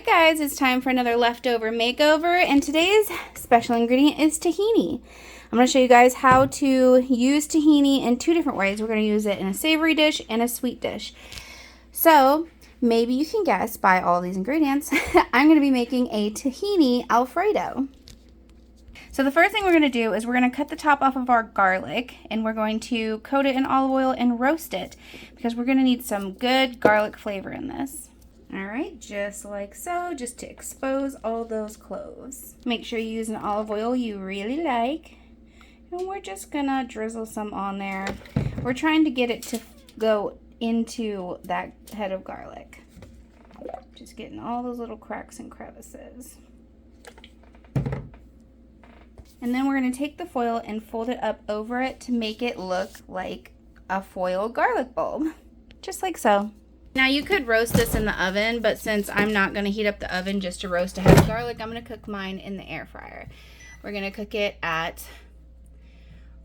Alright guys, it's time for another leftover makeover, and today's special ingredient is tahini. I'm going to show you guys how to use tahini in two different ways. We're going to use it in a savory dish and a sweet dish. So, maybe you can guess by all these ingredients, I'm going to be making a tahini Alfredo. So the first thing we're going to do is we're going to cut the top off of our garlic, and we're going to coat it in olive oil and roast it, because we're going to need some good garlic flavor in this. Alright, just like so, just to expose all those cloves. Make sure you use an olive oil you really like. And we're just gonna drizzle some on there. We're trying to get it to go into that head of garlic. Just getting all those little cracks and crevices. And then we're gonna take the foil and fold it up over it to make it look like a foil garlic bulb. Just like so. Now you could roast this in the oven, but since I'm not going to heat up the oven just to roast a head of garlic, I'm going to cook mine in the air fryer. We're going to cook it at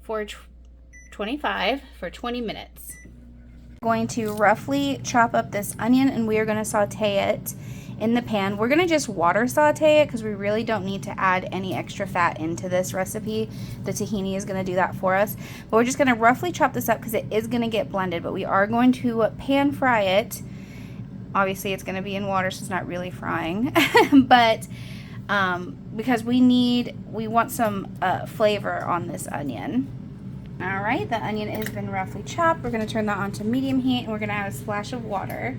425 for 20 minutes. We're going to roughly chop up this onion, and we are going to saute it in the pan. We're going to just water saute it because we really don't need to add any extra fat into this recipe. The tahini is going to do that for us. But we're just going to roughly chop this up because it is going to get blended, but we are going to pan fry it. Obviously it's going to be in water, so it's not really frying. But because we want some flavor on this onion. Alright, the onion has been roughly chopped. We're going to turn that on to medium heat, and we're going to add a splash of water.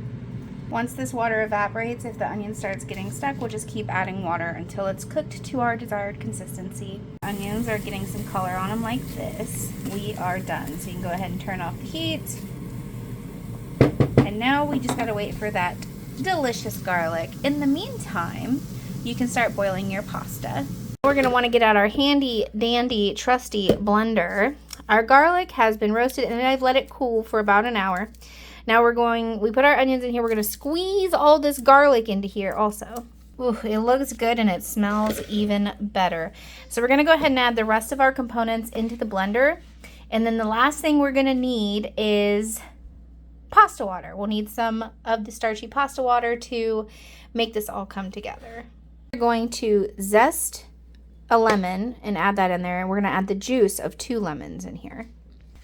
Once this water evaporates, if the onion starts getting stuck, we'll just keep adding water until it's cooked to our desired consistency. Onions are getting some color on them like this. We are done. So you can go ahead and turn off the heat. And now we just gotta wait for that delicious garlic. In the meantime, you can start boiling your pasta. We're gonna wanna get out our handy dandy trusty blender. Our garlic has been roasted, and I've let it cool for about an hour. Now we put our onions in here. We're going to squeeze all this garlic into here also. Ooh, it looks good and it smells even better. So we're going to go ahead and add the rest of our components into the blender. And then the last thing we're going to need is pasta water. We'll need some of the starchy pasta water to make this all come together. We're going to zest a lemon and add that in there. And we're going to add the juice of 2 lemons in here.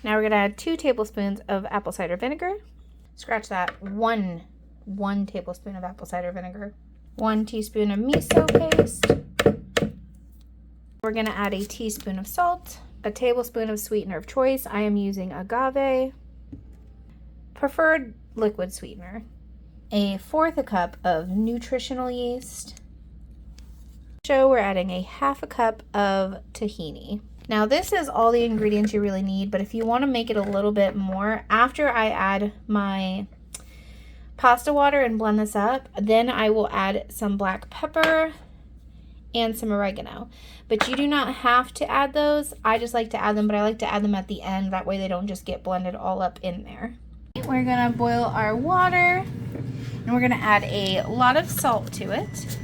Now we're going to add 2 tablespoons of apple cider vinegar. Scratch that, one tablespoon of apple cider vinegar. 1 teaspoon of miso paste. We're going to add a teaspoon of salt, a tablespoon of sweetener of choice. I am using agave. Preferred liquid sweetener. 1/4 cup of nutritional yeast. So we're adding 1/2 cup of tahini. Now this is all the ingredients you really need, but if you want to make it a little bit more, after I add my pasta water and blend this up, then I will add some black pepper and some oregano. But you do not have to add those. I just like to add them, but I like to add them at the end. That way they don't just get blended all up in there. We're going to boil our water, and we're going to add a lot of salt to it.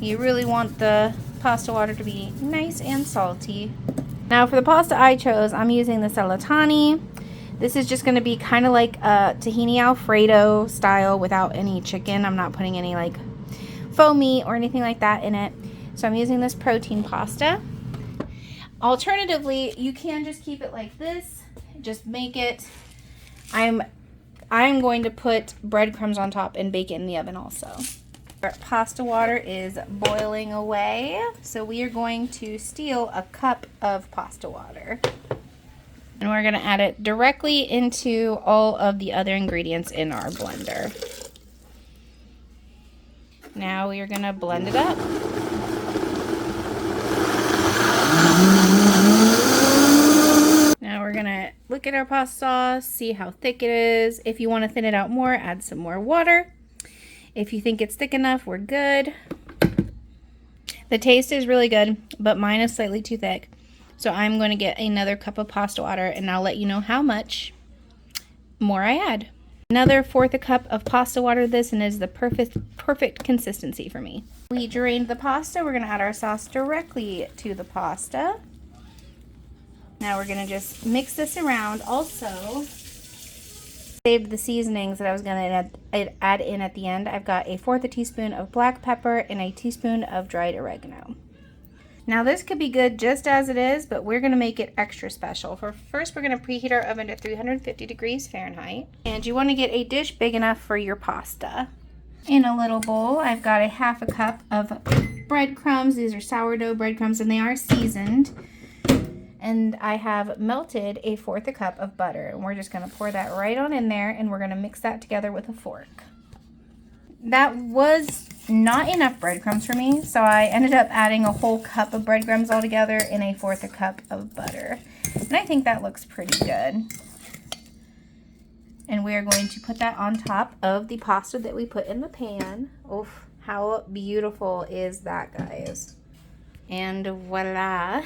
You really want the pasta water to be nice and salty. Now for the pasta I chose, I'm using the Tahini. This is just going to be kind of like a tahini Alfredo style without any chicken. I'm not putting any like faux meat or anything like that in it. So I'm using this protein pasta. Alternatively, you can just keep it like this. Just make it. I'm going to put breadcrumbs on top and bake it in the oven also. Our pasta water is boiling away, so we are going to steal a cup of pasta water. And we're going to add it directly into all of the other ingredients in our blender. Now we are going to blend it up. Now we're going to look at our pasta sauce, see how thick it is. If you want to thin it out more, add some more water. If you think it's thick enough, we're good. The taste is really good, but mine is slightly too thick. So I'm going to get another cup of pasta water, and I'll let you know how much more I add. Another 1/4 cup of pasta water. This and is the perfect consistency for me. We drained the pasta. We're going to add our sauce directly to the pasta. Now we're going to just mix this around. Also, Saved the seasonings that I was going to add in at the end. I've got 1/4 teaspoon of black pepper and a teaspoon of dried oregano. Now this could be good just as it is, but we're going to make it extra special. First, we're going to preheat our oven to 350 degrees Fahrenheit. And you want to get a dish big enough for your pasta. In a little bowl, I've got 1/2 cup of breadcrumbs. These are sourdough breadcrumbs and they are seasoned. And I have melted 1/4 cup of butter. And we're just going to pour that right on in there and we're going to mix that together with a fork. That was not enough breadcrumbs for me, so I ended up adding a whole cup of breadcrumbs all together in 1/4 cup of butter. And I think that looks pretty good. And we are going to put that on top of the pasta that we put in the pan. Oof, how beautiful is that, guys? And voila,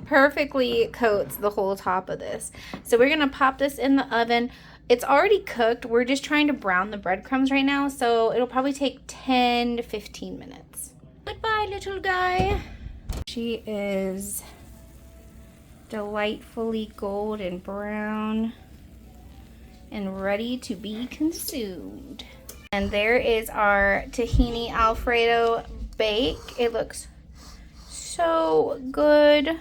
perfectly coats the whole top of this. So we're gonna pop this in the oven. It's already cooked. We're just trying to brown the breadcrumbs right now, so it'll probably take 10 to 15 minutes. Goodbye, little guy. She is delightfully golden brown and ready to be consumed. And there is our tahini Alfredo bake. It looks so good.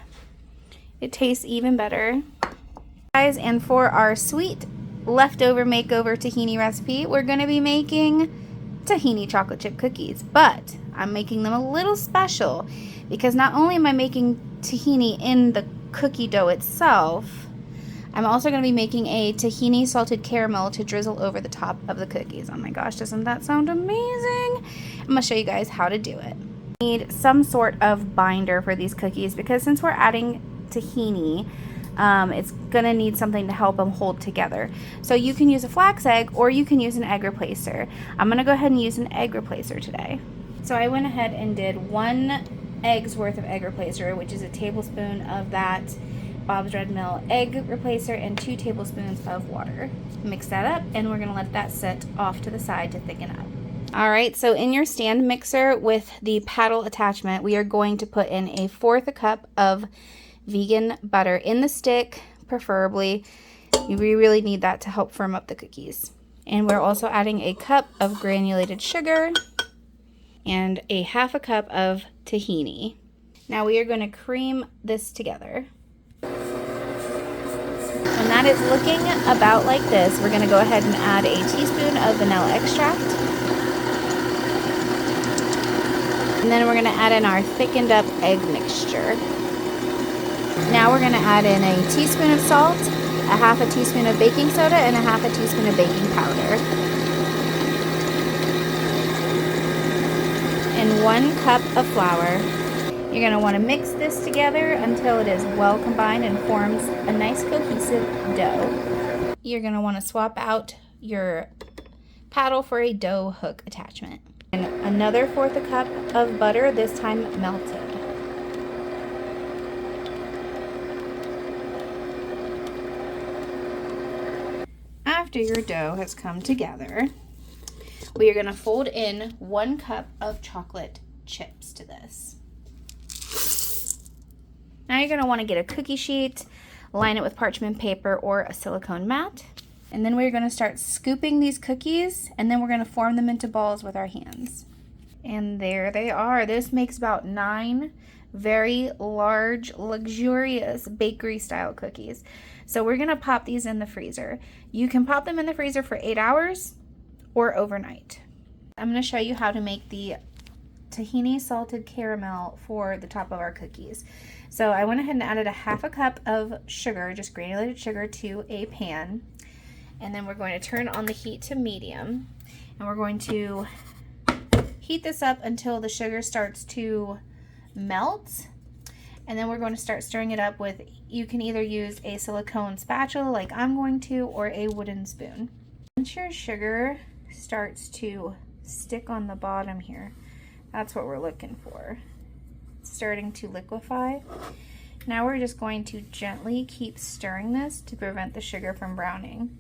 It tastes even better. Guys, and for our sweet leftover makeover tahini recipe, we're going to be making tahini chocolate chip cookies, but I'm making them a little special because not only am I making tahini in the cookie dough itself, I'm also going to be making a tahini salted caramel to drizzle over the top of the cookies. Oh my gosh, doesn't that sound amazing? I'm going to show you guys how to do it. Need some sort of binder for these cookies because since we're adding tahini, it's gonna need something to help them hold together. So you can use a flax egg or you can use an egg replacer. I'm gonna go ahead and use an egg replacer today. So I went ahead and did 1 egg's worth of egg replacer, which is a tablespoon of that Bob's Red Mill egg replacer and 2 tablespoons of water. Mix that up and we're gonna let that sit off to the side to thicken up. Alright, so in your stand mixer with the paddle attachment, we are going to put in 1/4 cup of vegan butter in the stick, preferably. We really need that to help firm up the cookies. And we're also adding 1 cup of granulated sugar and 1/2 cup of tahini. Now we are going to cream this together. When that is looking about like this, we're going to go ahead and add 1 teaspoon of vanilla extract. And then we're going to add in our thickened up egg mixture. Now we're going to add in 1 teaspoon of salt, 1/2 teaspoon of baking soda, and 1/2 teaspoon of baking powder. And 1 cup of flour. You're going to want to mix this together until it is well combined and forms a nice cohesive dough. You're going to want to swap out your paddle for a dough hook attachment. And another 1/4 cup of butter, this time melted. After your dough has come together, we are going to fold in 1 cup of chocolate chips to this. Now you're going to want to get a cookie sheet, line it with parchment paper or a silicone mat, and then we're going to start scooping these cookies, and then we're going to form them into balls with our hands. And there they are. This makes about 9 very large, luxurious bakery style cookies. So we're going to pop these in the freezer. You can pop them in the freezer for 8 hours or overnight. I'm going to show you how to make the tahini salted caramel for the top of our cookies. So I went ahead and added 1/2 cup of sugar, just granulated sugar, to a pan. And then we're going to turn on the heat to medium. And we're going to heat this up until the sugar starts to melt. And then we're going to start stirring it up with, you can either use a silicone spatula like I'm going to, or a wooden spoon. Once your sugar starts to stick on the bottom here, that's what we're looking for. It's starting to liquefy. Now we're just going to gently keep stirring this to prevent the sugar from browning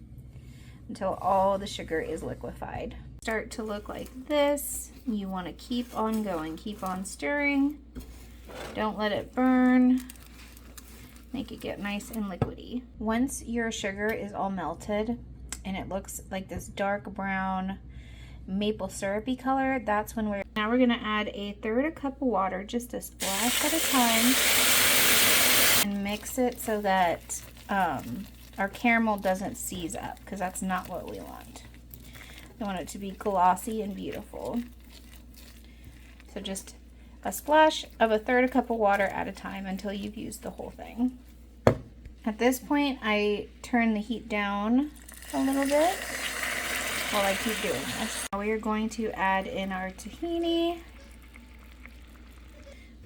until all the sugar is liquefied. Start to look like this. You want to keep on going, keep on stirring. Don't let it burn. make it get nice and liquidy. Once your sugar is all melted and it looks like this dark brown maple syrupy color, that's when now we're gonna add 1/3 cup of water, just a splash at a time, and mix it so that our caramel doesn't seize up, because that's not what we want. We want it to be glossy and beautiful. So just a splash of 1/3 cup of water at a time until you've used the whole thing. At this point, I turn the heat down a little bit while I keep doing this. Now we are going to add in our tahini.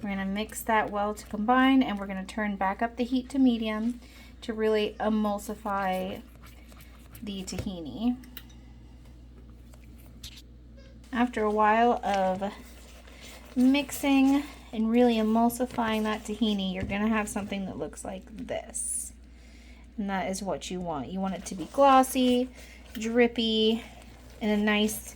We're going to mix that well to combine, and we're going to turn back up the heat to medium to really emulsify the tahini. After a while of mixing and really emulsifying that tahini, you're going to have something that looks like this. And that is what you want. You want it to be glossy, drippy, and a nice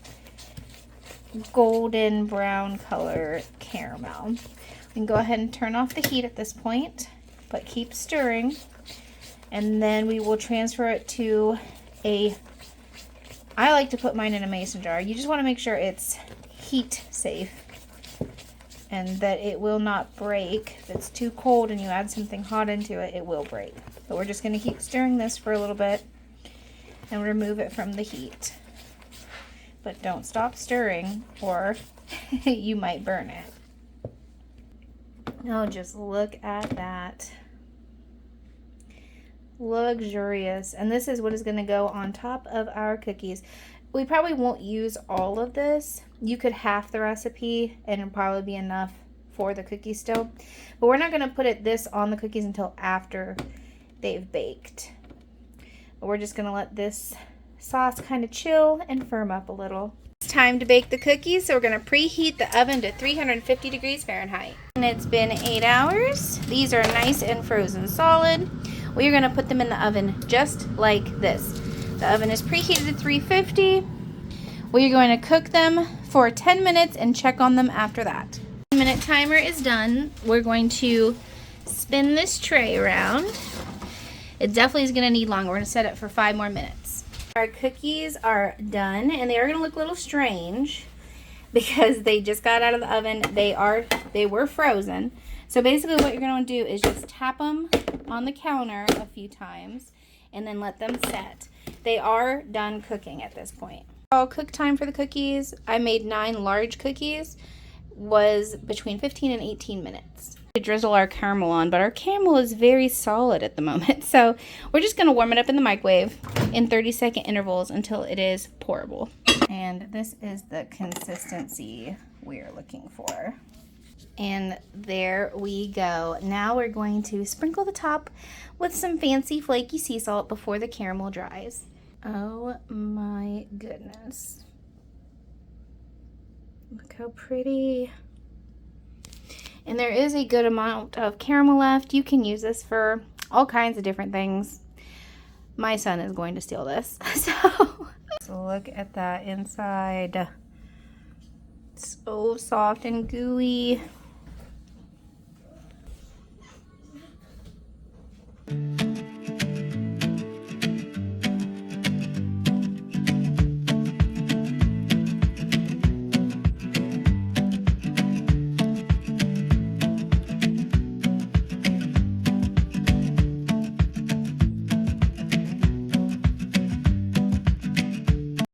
golden brown color caramel. We can go ahead and turn off the heat at this point, but keep stirring. And then we will transfer it to I like to put mine in a mason jar. You just want to make sure it's heat safe and that it will not break. If it's too cold and you add something hot into it, it will break. But we're just going to keep stirring this for a little bit and remove it from the heat. But don't stop stirring or you might burn it. Oh, just look at that. Luxurious. And this is what is going to go on top of our cookies. We probably won't use all of this. You could half the recipe and it'll probably be enough for the cookies still. But we're not going to put this on the cookies until after they've baked. But we're just going to let this sauce kind of chill and firm up a little. It's time to bake the cookies, so we're going to preheat the oven to 350 degrees Fahrenheit. And it's been 8 hours. These are nice and frozen solid. We're going to put them in the oven just like this. The oven is preheated to 350. We're going to cook them for 10 minutes and check on them after that. 10-minute timer is done. We're going to spin this tray around. It definitely is going to need longer. We're going to set it for 5 more minutes. Our cookies are done, and they are going to look a little strange because they just got out of the oven. They were frozen. So basically what you're going to do is just tap them on the counter a few times and then let them set. They are done cooking at this point. All cook time for the cookies, I made 9 large cookies, was between 15 and 18 minutes. To drizzle our caramel on, but our caramel is very solid at the moment, so we're just going to warm it up in the microwave in 30-second intervals until it is pourable. And this is the consistency we're looking for. And there we go. Now we're going to sprinkle the top with some fancy flaky sea salt before the caramel dries. Oh my goodness. Look how pretty. And there is a good amount of caramel left. You can use this for all kinds of different things. My son is going to steal this. So look at that inside. So soft and gooey.